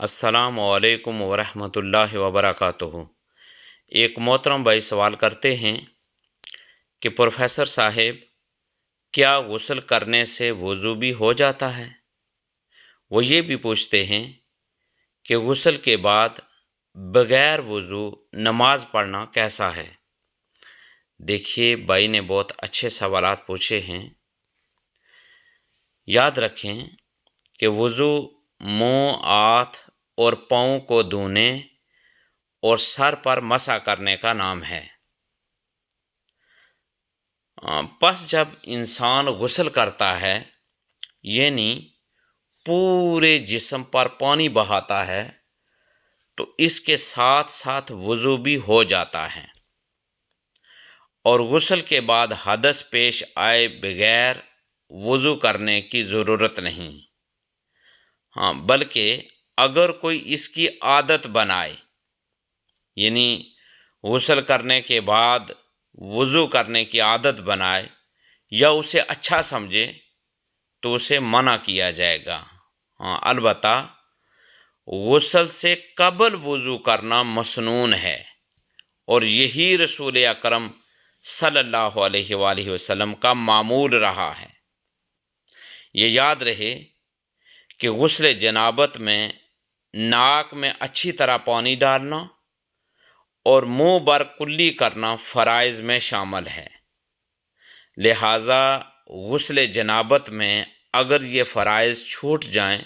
السلام علیکم ورحمۃ اللہ وبرکاتہ۔ ایک محترم بھائی سوال کرتے ہیں کہ پروفیسر صاحب، کیا غسل کرنے سے وضو بھی ہو جاتا ہے؟ وہ یہ بھی پوچھتے ہیں کہ غسل کے بعد بغیر وضو نماز پڑھنا کیسا ہے؟ دیکھیے، بھائی نے بہت اچھے سوالات پوچھے ہیں۔ یاد رکھیں کہ وضو منہ، ہاتھ اور پاؤں کو دھونے اور سر پر مسح کرنے کا نام ہے۔ پس جب انسان غسل کرتا ہے، یعنی پورے جسم پر پانی بہاتا ہے، تو اس کے ساتھ ساتھ وضو بھی ہو جاتا ہے، اور غسل کے بعد حدث پیش آئے بغیر وضو کرنے کی ضرورت نہیں۔ بلکہ اگر کوئی اس کی عادت بنائے، یعنی غسل کرنے کے بعد وضو کرنے کی عادت بنائے یا اسے اچھا سمجھے، تو اسے منع کیا جائے گا۔ البتہ غسل سے قبل وضو کرنا مسنون ہے، اور یہی رسول اکرم صلی اللہ علیہ وآلہ وسلم کا معمول رہا ہے۔ یہ یاد رہے کہ غسل جنابت میں ناک میں اچھی طرح پانی ڈالنا اور منہ بر کلی کرنا فرائض میں شامل ہے۔ لہٰذا غسل جنابت میں اگر یہ فرائض چھوٹ جائیں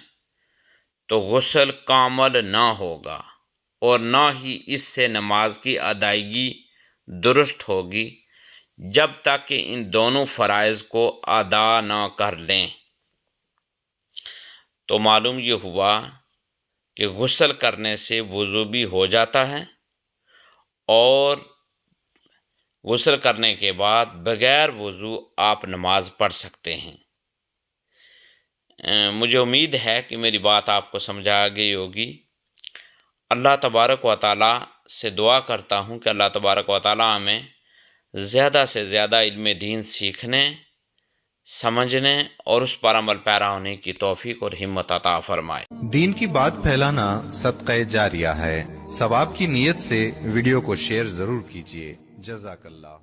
تو غسل کامل نہ ہوگا، اور نہ ہی اس سے نماز کی ادائیگی درست ہوگی جب تک کہ ان دونوں فرائض کو ادا نہ کر لیں۔ تو معلوم یہ ہوا کہ غسل کرنے سے وضو بھی ہو جاتا ہے، اور غسل کرنے کے بعد بغیر وضو آپ نماز پڑھ سکتے ہیں۔ مجھے امید ہے کہ میری بات آپ کو سمجھ آ گئی ہوگی۔ اللہ تبارک و تعالیٰ سے دعا کرتا ہوں کہ اللہ تبارک و تعالیٰ ہمیں زیادہ سے زیادہ علم دین سیکھنے، سمجھنے اور اس پر عمل پیرا ہونے کی توفیق اور ہمت عطا فرمائے۔ دین کی بات پھیلانا صدقہ جاریہ ہے۔ ثواب کی نیت سے ویڈیو کو شیئر ضرور کیجیے۔ جزاک اللہ۔